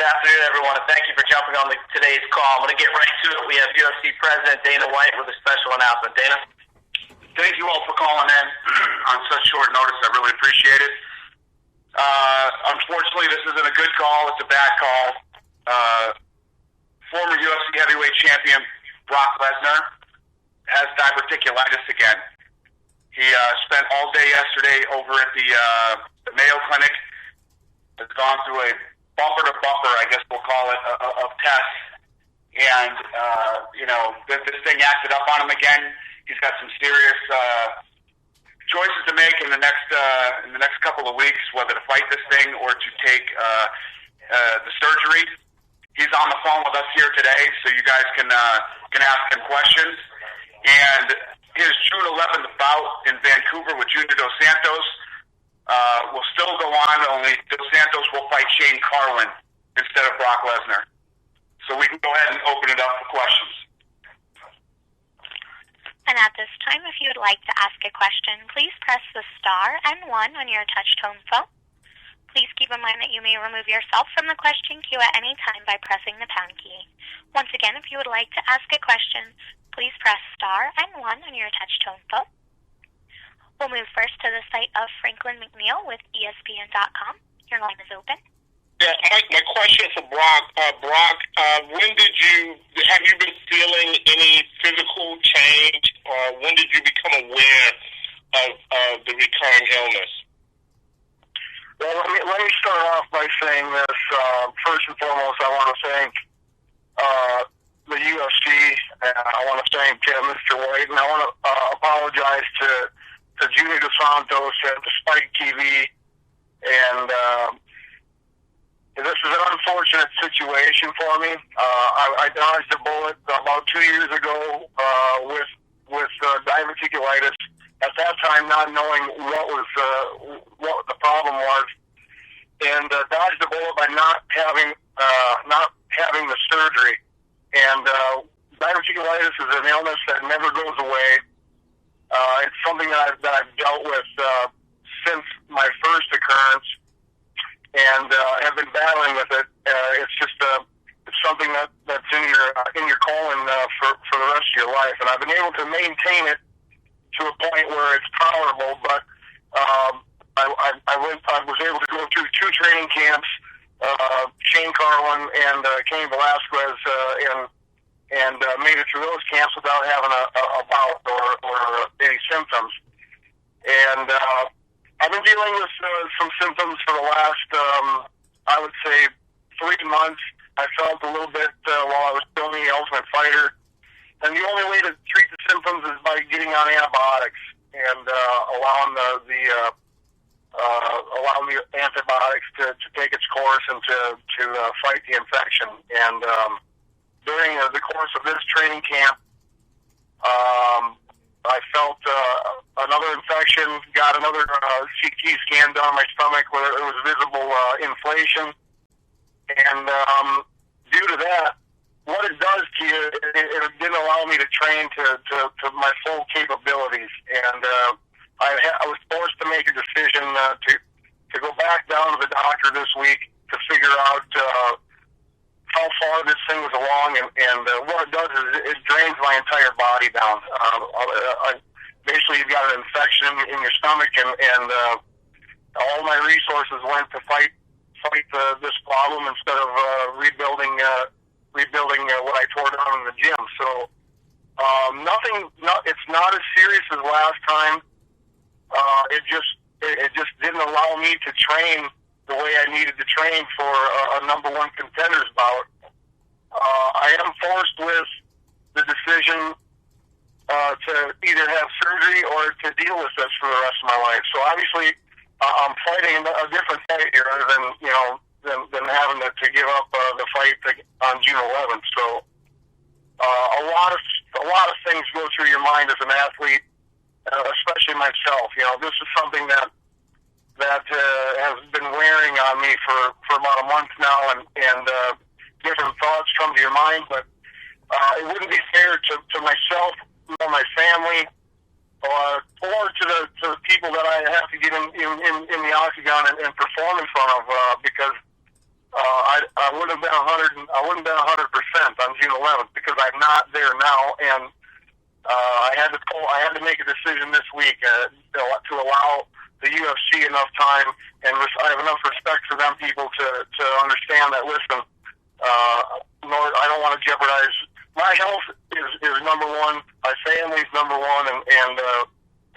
Good afternoon, everyone, and thank you for jumping on today's call. I'm going to get right to it. We have UFC President Dana White with a special announcement. Dana? Thank you all for calling in on such short notice. I really appreciate it. Unfortunately, this isn't a good call. It's a bad call. Former UFC heavyweight champion Brock Lesnar has diverticulitis again. He spent all day yesterday over at the Mayo Clinic. Has gone through a bumper-to-bumper, I guess we'll call it, of tests. And, this thing acted up on him again. He's got some serious choices to make in the next couple of weeks, whether to fight this thing or to take the surgery. He's on the phone with us here today, so you guys can ask him questions. And his June 11th bout in Vancouver with Junior Dos Santos will still go on, only Dos Santos will fight Shane Carwin instead of Brock Lesnar. So we can go ahead and open it up for questions. And at this time, if you would like to ask a question, please press the star and 1 on your touch-tone phone. Please keep in mind that you may remove yourself from the question queue at any time by pressing the pound key. Once again, if you would like to ask a question, please press star and 1 on your touch-tone phone. We'll move first to the site of Franklin McNeil with ESPN.com. Your line is open. Yeah, my question for Brock. Brock, have you been feeling any physical change, or when did you become aware of the recurring illness? Well, let me start off by saying this. First and foremost, I want to thank the UFC, and I want to thank Mr. White, and I want to apologize to Junior Dos Santos at the Spike TV, and this is an unfortunate situation for me. I dodged a bullet about 2 years ago with diverticulitis. At that time, not knowing what the problem was, and dodged the bullet by not having the surgery. And diverticulitis is an illness that never goes away. It's something that I've dealt with since my first occurrence, and have been battling with it. It's just it's something that's in your colon for the rest of your life, and I've been able to maintain it to a point where it's tolerable, but I was able to go through 2 training camps, Shane Carwin and Cain Velasquez, and made it through those camps without having a bout or any symptoms. And I've been dealing with some symptoms for the last, I would say, 3 months. I felt a little bit while I was filming The Ultimate Fighter. And the only way to treat the symptoms is by getting on antibiotics and allowing the antibiotics to take its course and to fight the infection. And during the course of this training camp, I felt another infection, got another CT scan done on my stomach where it was visible inflation. And due to that, what it does to you, it didn't allow me to train to my full capabilities, and I was forced to make a decision to go back down to the doctor this week to figure out how far this thing was along, and what it does is it drains my entire body down. Basically, you've got an infection in your stomach, and all my resources went to fight this problem instead of rebuilding what I tore down in the gym. So it's not as serious as last time. It just didn't allow me to train the way I needed to train for a number 1 contenders bout. I am forced with the decision to either have surgery or to deal with this for the rest of my life. So obviously, I'm fighting a different fight here than having to give up the fight on June 11th. So a lot of things go through your mind as an athlete, especially myself. This is something that has been wearing on me for about a month now, and different thoughts come to your mind. But it wouldn't be fair to myself or my family, or to the people that I have to get in the octagon and perform in front of, because I would have been 100. I wouldn't have been 100% on June 11th because I'm not there now, and I had to make a decision this week to allow the UFC enough time, and I have enough respect for them people to understand that. Listen, I don't want to jeopardize my health. Is number one. My family's number one, and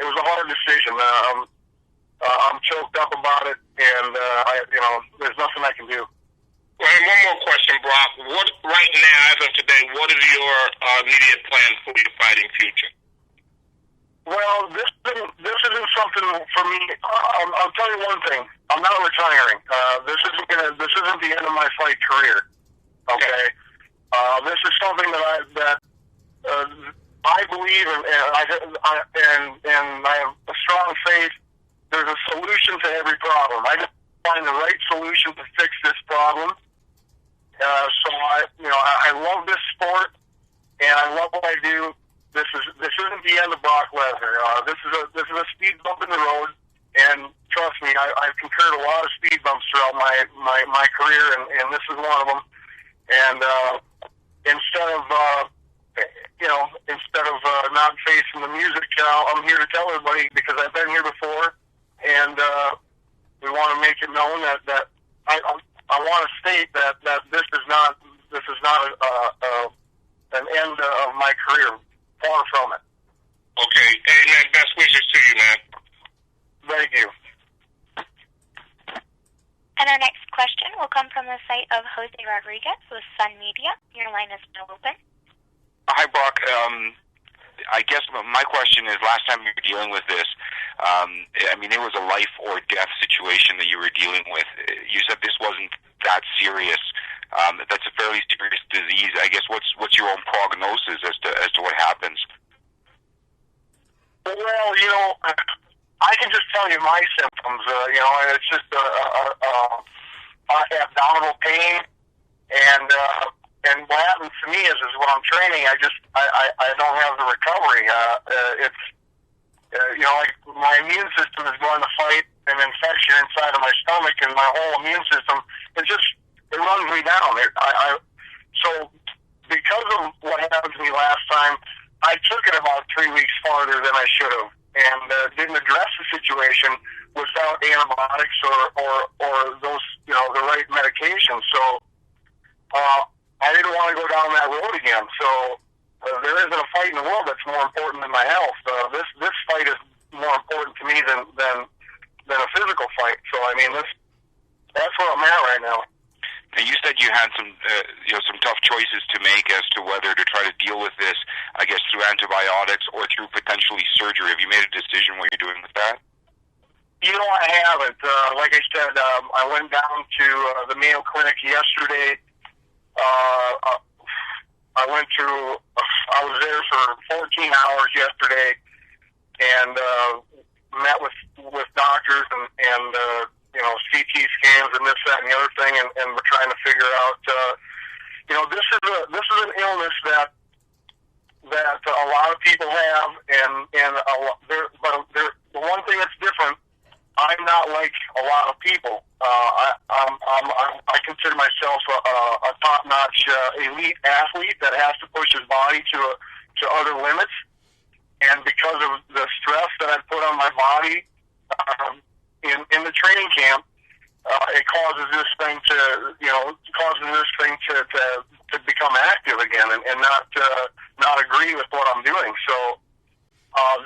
it was a hard decision. I'm choked up about it, and there's nothing I can do. Well, and one more question, Brock. What right now, as of today, what is your immediate plan for your fighting future? Well, this isn't something for me. I'll tell you one thing. I'm not retiring. This isn't the end of my fight career. Okay. This is something that I believe, and I have a strong faith. There's a solution to every problem. I just find the right solution to fix this problem. So I love this sport, and I love what I do. This isn't the end of Brock Lesnar. This is a speed bump in the road, and trust me, I've incurred a lot of speed bumps throughout my career, and this is one of them. And instead of not facing the music, I'm here to tell everybody because I've been here before, and we want to make it known that I want to state that this is not an end of my career. Far from it. Okay, and best wishes to you, man. Thank you. And our next question will come from the site of Jose Rodriguez with Sun Media. Your line is now open. Hi, Brock. I guess my question is, last time you were dealing with this, it was a life or death situation that you were dealing with. You said this wasn't that serious. That's a fairly serious disease. I guess what's your own prognosis as to what happens? Well, I can just tell you my symptoms. It's just abdominal pain, and what happens to me is when I'm training, I don't have the recovery. Like my immune system is going to fight an infection inside of my stomach, and my whole immune system it runs me down. So because of what happened to me last time, I took it about 3 weeks farther than I should have, and didn't address the situation without antibiotics or those the right medication. So I didn't want to go down that road again. So there isn't a fight in the world that's more important than my health. This fight is more important to me than a physical fight. So that's where I'm at right now. You said you had some tough choices to make as to whether to try to deal with this, I guess, through antibiotics or through potentially surgery. Have you made a decision what you're doing with that? I haven't. Like I said, I went down to the Mayo Clinic yesterday. I was there for 14 hours yesterday, and met with doctors and CT scans and this, that, and the other thing, and we're trying to figure out. This is an illness that a lot of people have, but the one thing that's different, I'm not like a lot of people. I consider myself a top-notch elite athlete that has to push his body to other limits, and because of the stress that I put on my body in the training camp, it causes this thing to become active again and not agree with what I'm doing. So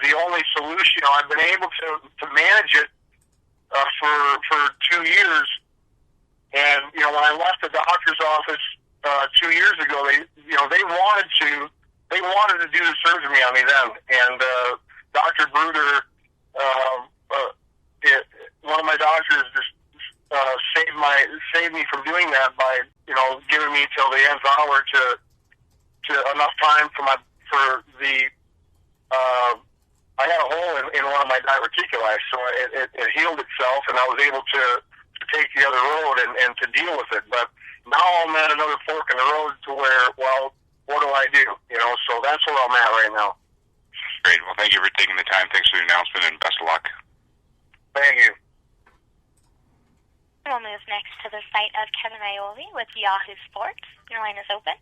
the only solution, I've been able to manage it for 2 years, and when I left the doctor's office 2 years ago, they wanted to do the surgery on me then, and Dr. Bruder, one of my doctors just saved me from doing that by giving me till the nth hour to enough time for the I had a hole in one of my diverticulitis, so it healed itself, and I was able to take the other road and to deal with it. But now I'm at another fork in the road to where, well, what do I do? So that's where I'm at right now. Great. Well, thank you for taking the time. Thanks for the announcement, and best of luck. Thank you. We'll move next to to the site of Kevin Aioli with Yahoo Sports. Your line is open.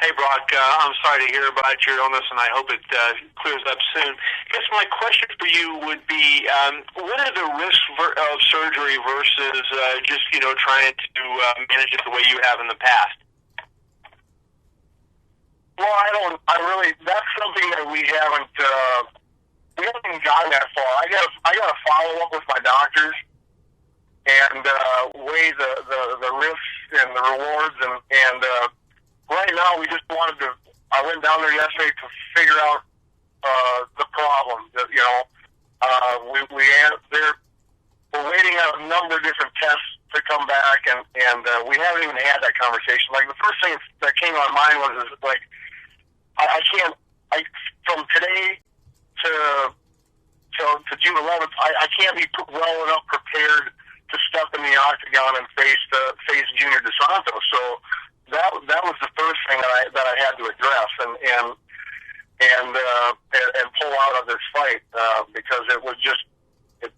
Hey, Brock, I'm sorry to hear about your illness, and I hope it clears up soon. I guess my question for you would be, what are the risks of surgery versus just, trying to manage it the way you have in the past? Well, that's something that we haven't even gotten that far. I got to follow up with my doctors and weigh the risks and the rewards, and right now, we just wanted to. I went down there yesterday to figure out the problem. We're waiting on a number of different tests to come back, and we haven't even had that conversation. Like, the first thing that came to my mind was like, I can't. From today to June 11th, I can't be well enough prepared to step in the octagon and face Junior DeSanto. So. That was the first thing that I had to address and pull out of this fight because it was just it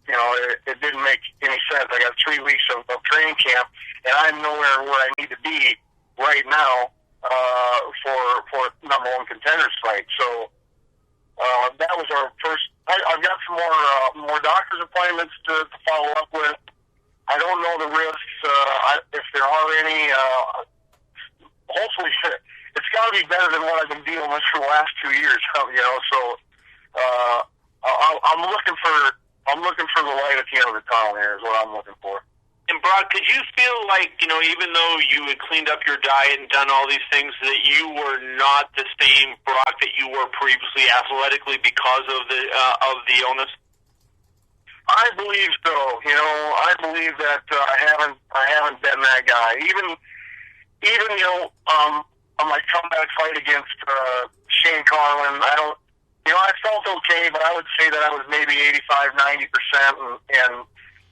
didn't make any sense. I got 3 weeks of training camp and I'm nowhere where I need to be right now for number one contenders fight. So that was our first. I've got some more doctor's appointments to follow up with. I don't know the risks if there are any. Hopefully, it's got to be better than what I've been dealing with for the last 2 years. So I'm looking for the light at the end of the tunnel. Here is what I'm looking for. And Brock, did you feel like even though you had cleaned up your diet and done all these things, that you were not the same Brock that you were previously athletically because of the illness? I believe so. I believe that I haven't been that guy. Even on my comeback fight against Shane Carlin, I felt okay, but I would say that I was maybe 85-90%, and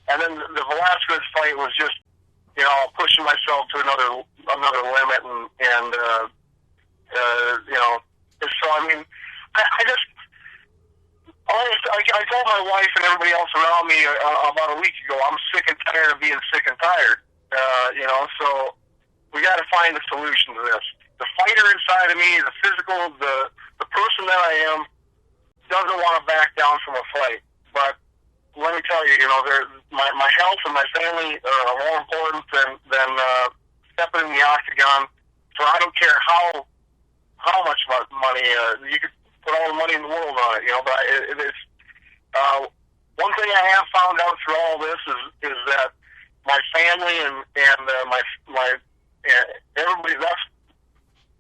then the Velasquez fight was just pushing myself to another limit, and so I mean I told my wife and everybody else around me about a week ago, I'm sick and tired of being sick and tired, so. We got to find a solution to this. The fighter inside of me, the physical, the person that I am, doesn't want to back down from a fight. But let me tell you, my health and my family are more important than stepping in the octagon. So I don't care how much money you could put all the money in the world on it, But it's one thing I have found out through all this is that my family and my everybody,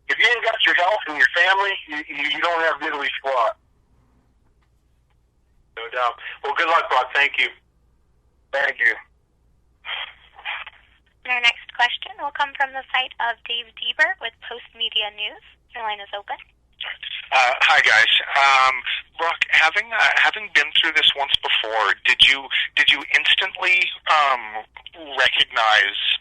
if you ain't got your health and your family, you don't have diddly squat. No doubt. Well, good luck, Brock. Thank you. Thank you. Our next question will come from the site of Dave Deber with Post Media News. Your line is open. Hi guys. Brock, having been through this once before, did you instantly recognize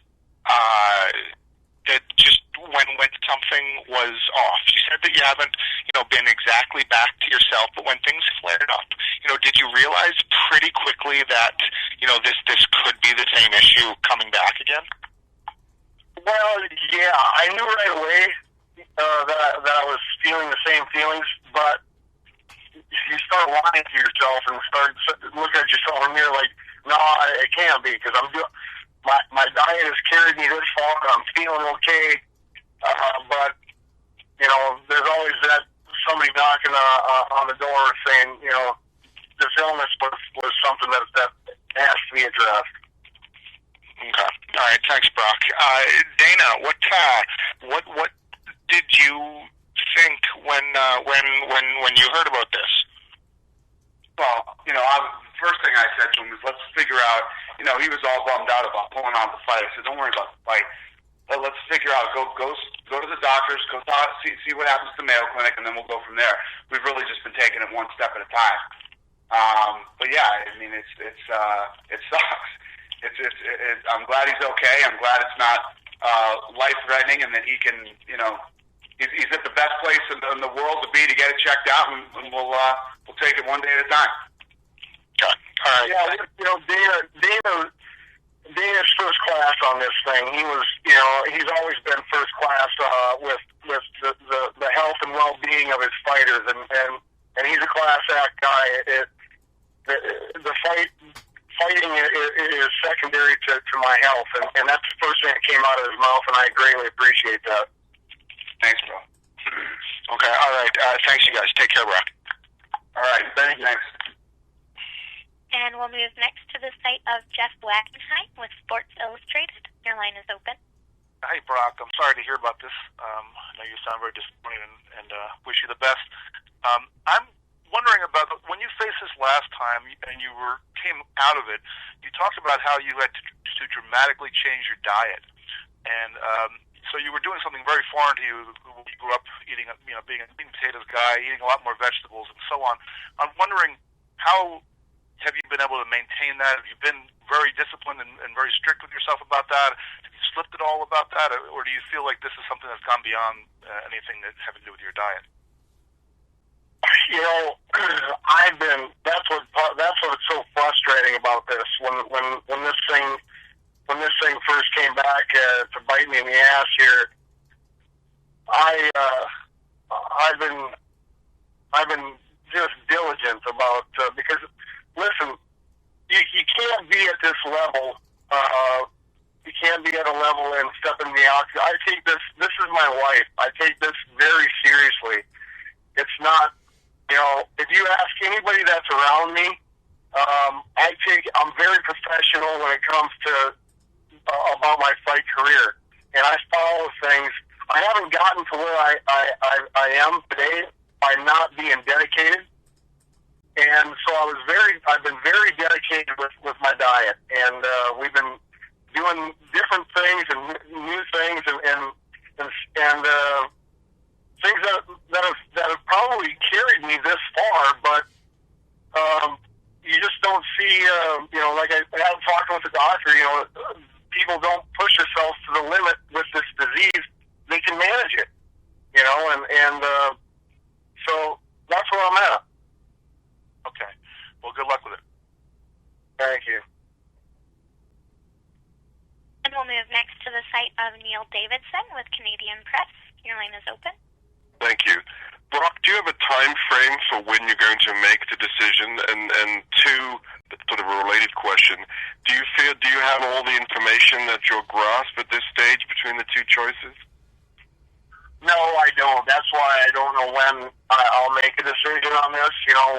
that just when something was off? You said that you haven't, been exactly back to yourself, but when things flared up, did you realize pretty quickly that, this could be the same issue coming back again? Well, yeah, I knew right away that I was feeling the same feelings, but you start lying to yourself and start looking at yourself in the mirror like, no, it can't be, because I'm doing. My diet has carried me this far, and I'm feeling okay. But there's always that somebody knocking on the door saying, this illness was something that has to be addressed. Okay. All right. Thanks, Brock. Dana, what did you think when you heard about this? Well, the first thing I said to him was, let's figure out. He was all bummed out about pulling out the fight. I said, don't worry about the fight. Let's figure out. Go to the doctors. Go talk, see what happens to the Mayo Clinic, and then we'll go from there. We've really just been taking it one step at a time. But yeah, I mean, it sucks. I'm glad he's okay. I'm glad it's not life threatening, and that he can, he's at the best place in the world to be to get it checked out, and we'll take it one day at a time. Okay. All right. Yeah, Dana Dana's first class on this thing. He was, he's always been first class with the health and well-being of his fighters, and he's a class act guy. The fighting is secondary to my health, and that's the first thing that came out of his mouth, and I greatly appreciate that. Thanks, bro. Okay, all right. Thanks, you guys. Take care, Brock. All right, thanks. And we'll move next to the site of Jeff Wackenheim with Sports Illustrated. Your line is open. Hey, Brock. I'm sorry to hear about this. I know you sound very disappointed and wish you the best. I'm wondering about when you faced this last time and you came out of it, you talked about how you had to dramatically change your diet. And so you were doing something very foreign to you when you grew up eating, being a meat and potatoes guy, eating a lot more vegetables and so on. I'm wondering, how have you been able to maintain that? Have you been very disciplined and very strict with yourself about that? Have you slipped at all about that? Or do you feel like this is something that's gone beyond anything that having to do with your diet? That's what's so frustrating about this. When this thing first came back to bite me in the ass here, I've been just diligent about because listen, you can't be at this level. You can't be at a level and step in the oxygen. I take this is my life. I take this very seriously. It's not, if you ask anybody that's around me, I'm very professional when it comes to about my fight career, and I follow things. I haven't gotten to where I am today by not being dedicated, and so I've been very dedicated with my diet, and we've been doing different things and new things and things that have probably carried me this far, but you just don't see, like I had talked with the doctor, people don't push themselves to the limit with this disease. They can manage it, and so that's where I'm at. Okay. Well, good luck with it. Thank you. And we'll move next to the site of Neil Davidson with Canadian Press. Your line is open. Thank you. Brock, do you have a time frame for when you're going to make the decision? And two, sort of a related question, do you have all the information at your grasp at this stage between the two choices? No, I don't. That's why I don't know when I'll make a decision on this.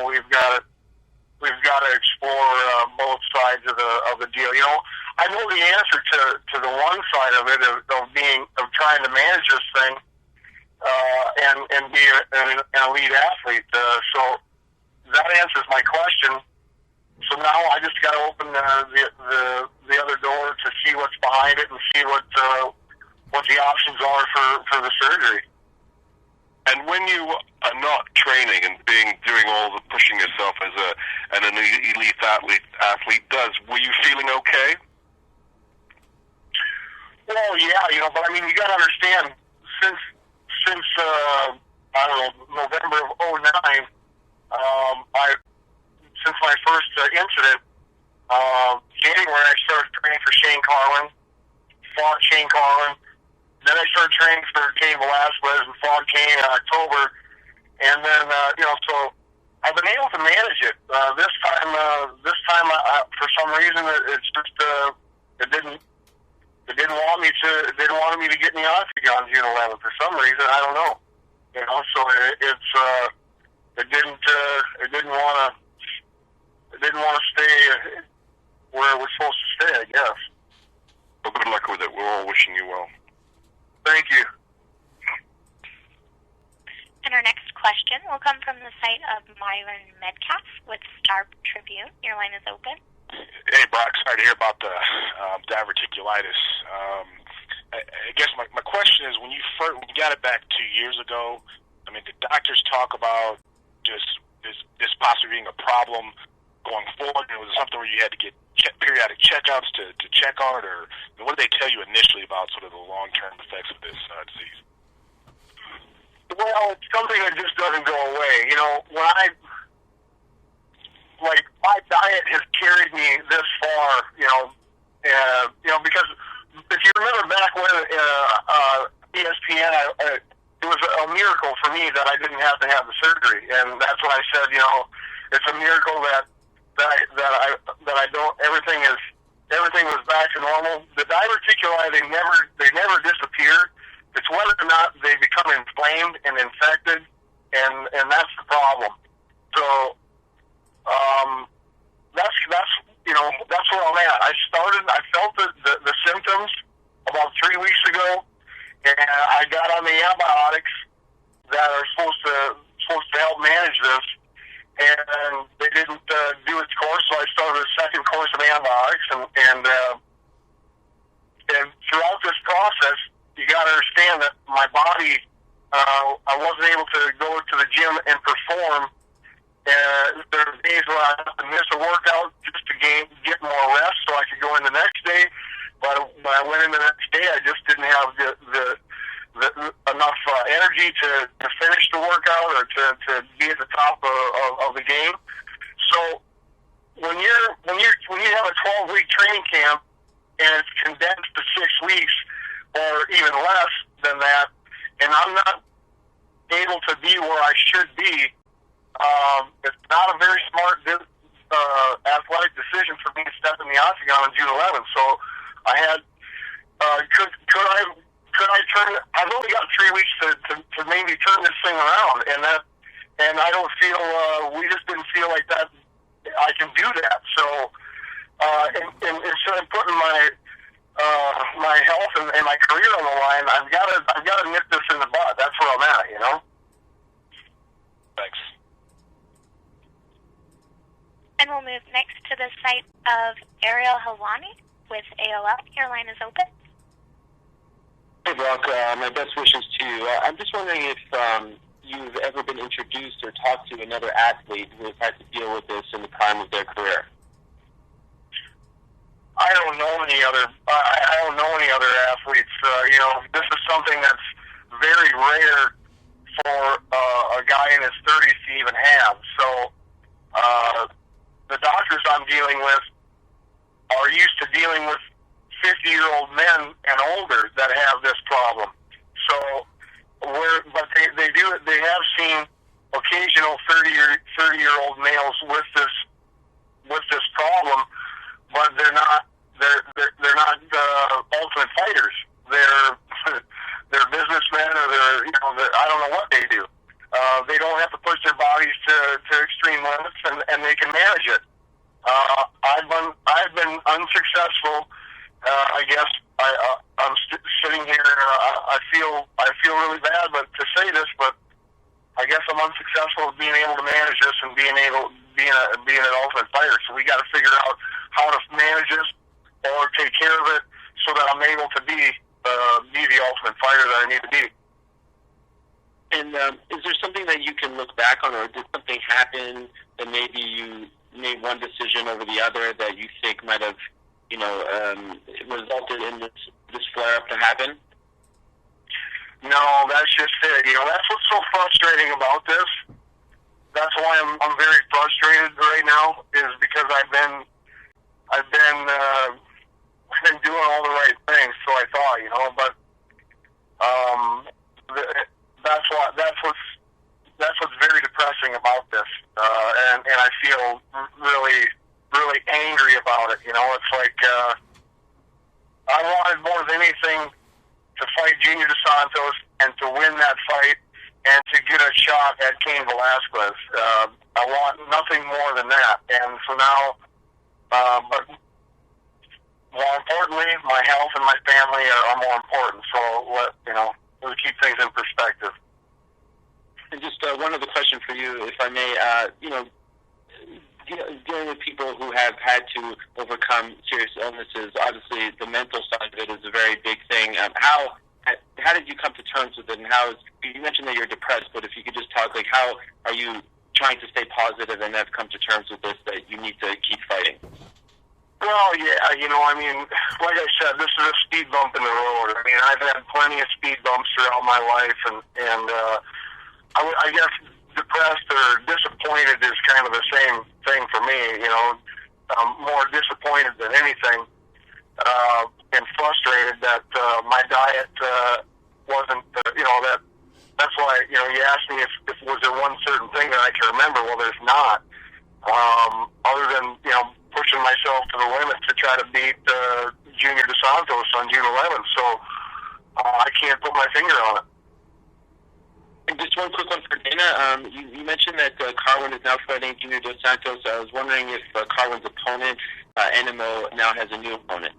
We've got to explore both sides of the deal. I know the answer to the one side of it of trying to manage this thing and be an elite athlete. So that answers my question. So now I just got to open the other door to see what's behind it and see what the options are for the surgery. And when you are not training and doing all the pushing yourself as an elite athlete does, were you feeling okay? Well, yeah, but I mean, you got to understand, since I don't know, November of '09, since my first incident, January I started training for Shane Carlin, fought Shane Carlin. Then I started training for Cain Velasquez and fought Cain in October, and then so I've been able to manage it. This time, for some reason, it's just it didn't want me to get in the octagon June 11th for some reason. I don't know. So it didn't want to stay where it was supposed to stay, I guess. Well, good luck with it. We're all wishing you well. Thank you. And our next question will come from the site of Myron Medcalf with Star Tribune. Your line is open. Hey, Brock. Sorry to hear about the diverticulitis. I guess my question is, when you got it back 2 years ago, I mean, did doctors talk about just this possibly being a problem going forward? And was it something where you had to get periodic checkups to check on it, or what did they tell you initially about sort of the long-term effects of this disease? Well, it's something that just doesn't go away. My diet has carried me this far, Because if you remember back when ESPN, it was a miracle for me that I didn't have to have the surgery, and that's when I said, it's a miracle that I don't. Everything was back to normal. The diverticulitis, they never disappear. It's whether or not they become inflamed and infected, and that's the problem. So that's where I'm at. I felt the symptoms about 3 weeks ago, and I got on the antibiotics that are supposed to help manage this, and they didn't do its course, so I started a second course of antibiotics, and throughout this process, you got to understand that my body, I wasn't able to go to the gym and perform. There were days where I had to miss a workout just to get more rest so I could go in the next day. But when I went in the next day, I just didn't have enough energy to finish the workout or to be at the top of the game. So when you have a 12-week training camp and it's condensed to 6 weeks or even less than that, and I'm not able to be where I should be, it's not a very smart athletic decision for me to step in the octagon on June 11th. So I had, could I turn? I've only got 3 weeks to maybe turn this thing around, and I don't feel. We just didn't feel like that. I can do that. So, and instead of putting my health and my career on the line, I've got to nip this in the bud. That's where I'm at. Thanks. And we'll move next to the site of Ariel Helwani with AOL. Your line is open. Hey, Brock. My best wishes to you. I'm just wondering if you've ever been introduced or talked to another athlete who has had to deal with this in the prime of their career. I don't know any other. I don't know any other athletes. This is something that's very rare for a guy in his 30s to even have. So the doctors I'm dealing with are used to dealing with 50-year-old men and older that have this problem. So, but they have seen occasional 30-year-old males with this problem, but they're not ultimate fighters. They're businessmen, or I don't know what they do. They don't have to push their bodies to extreme limits, and they can manage it. I've been unsuccessful. I guess I'm sitting here. I feel really bad, but to say this, but I guess I'm unsuccessful at being able to manage this and being an ultimate fighter. So we got to figure out how to manage this or take care of it so that I'm able to be the ultimate fighter that I need to be. And is there something that you can look back on, or did something happen that maybe you made one decision over the other that you think might have, resulted in this flare-up to happen? No, that's just it. That's what's so frustrating about this. That's why I'm very frustrated right now, is because I've been doing all the right things, so I thought, but that's what's very depressing about this, and I feel really, really angry about it. It's like I wanted more than anything to fight Junior Dos Santos and to win that fight and to get a shot at Cain Velasquez. I want nothing more than that, and so now, but more importantly, my health and my family are more important. So we'll keep things in perspective. And just one other question for you, if I may. Dealing with people who have had to overcome serious illnesses, obviously the mental side of it is a very big thing. How did you come to terms with it, and you mentioned that you're depressed, but if you could just talk, how are you trying to stay positive and have come to terms with this, that you need to keep fighting? Well, yeah, like I said, this is a speed bump in the road. I've had plenty of speed bumps throughout my life, and I guess depressed or disappointed is kind of the same thing for me. I'm more disappointed than anything. and frustrated that my diet wasn't, that's why, you asked me if was there one certain thing that I can remember. Well, there's not. Other than, pushing myself to the limit to try to beat Junior Dos Santos on June 11th. So I can't put my finger on it. And just one quick one for Dana. You mentioned that Carwin is now fighting Junior Dos Santos. I was wondering if Carwin's opponent, Enemo, now has a new opponent.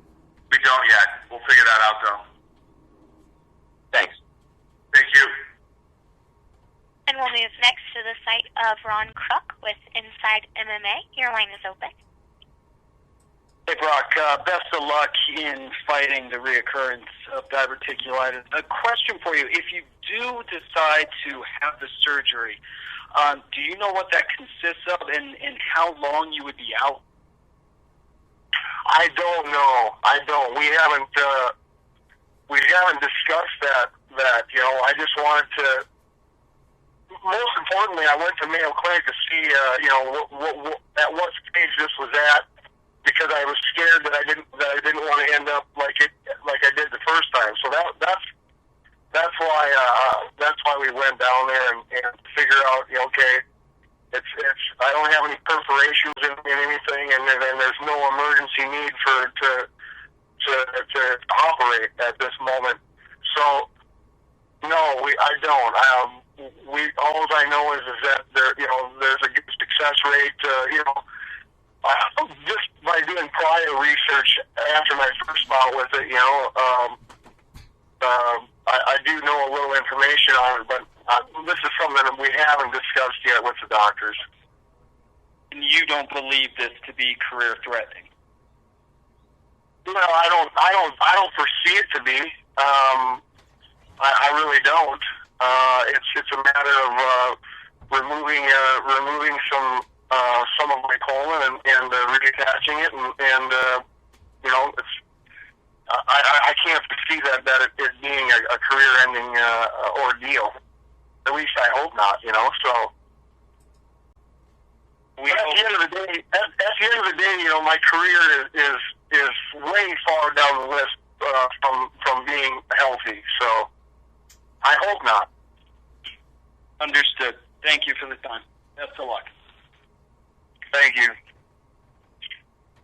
We don't yet. We'll figure that out, though. Thanks. Thank you. And we'll move next to the site of Ron Kruk with Inside MMA. Your line is open. Hey, Brock, best of luck in fighting the reoccurrence of diverticulitis. A question for you. If you do decide to have the surgery, do you know what that consists of and how long you would be out? I don't know. I don't. We haven't discussed that. I just wanted to. Most importantly, I went to Mayo Clinic to see, at what stage this was at, because I was scared that I didn't want to end up like I did the first time. So that's why we went down there and figure out, okay, it's I don't have any perforations in anything, and there's no emergency need to operate at this moment. So no, I don't. All I know is that there's a good success rate. Just by doing prior research after my first bout with it, I do know a little information on it, but this is something that we haven't discussed yet with the doctors. And you don't believe this to be career threatening? No, I don't foresee it to be. I really don't. It's a matter of removing some of my colon and reattaching it, and it's I can't foresee that it being a career-ending ordeal. At least I hope not. So. At the end of the day, my career is way far down the list from being healthy. So. I hope not. Understood. Thank you for the time. Best of luck. Thank you.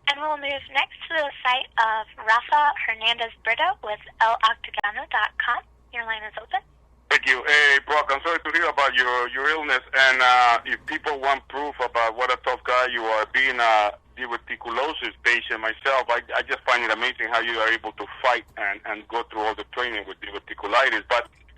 And we'll move next to the site of Rafa Hernandez-Brito with eloctagono.com. Your line is open. Thank you. Hey, Brock, I'm sorry to hear about your illness, and if people want proof about what a tough guy you are, being a diverticulosis patient myself, I just find it amazing how you are able to fight and go through all the training with diverticulitis,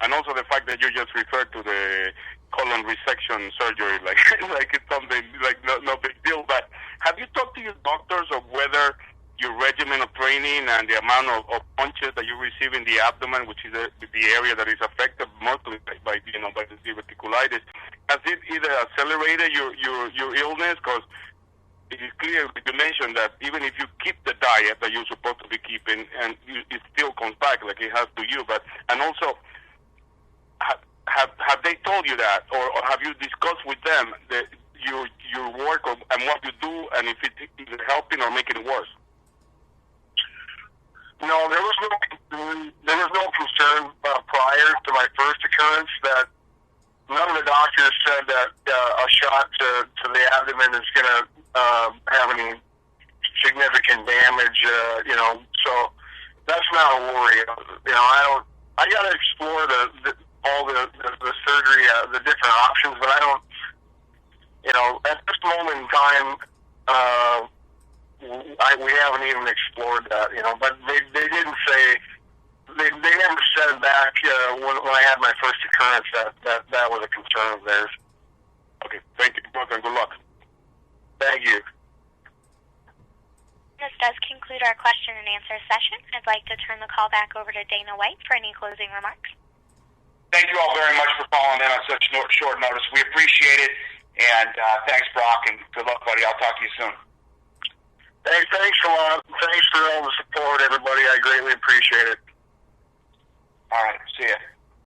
and also the fact that you just referred to the colon resection surgery like it's something like no big deal. But have you talked to your doctors of whether your regimen of training and the amount of punches that you receive in the abdomen, which is the area that is affected mostly by the diverticulitis, has it either accelerated your illness? Because it is clear you mentioned that even if you keep the diet that you're supposed to be keeping, and it still comes back like it has to you. And also, have they told you that, or have you discussed with them your work and what you do, and if it's either helping or making it worse? No, there was no concern prior to my first occurrence. That none of the doctors said that a shot to the abdomen is going to have any significant damage. So that's not a worry. I got to explore all the surgery, the different options, but I don't. At this moment in time, we haven't even explored that. But they didn't say. They never said back when I had my first occurrence that was a concern of theirs. Okay, thank you, Brock, and good luck. Thank you. This does conclude our question and answer session. I'd like to turn the call back over to Dana White for any closing remarks. Thank you all very much for calling in on such short notice. We appreciate it, and thanks, Brock, and good luck, buddy. I'll talk to you soon. Hey, thanks a lot. Thanks for all the support, everybody. I greatly appreciate it. All right, see ya.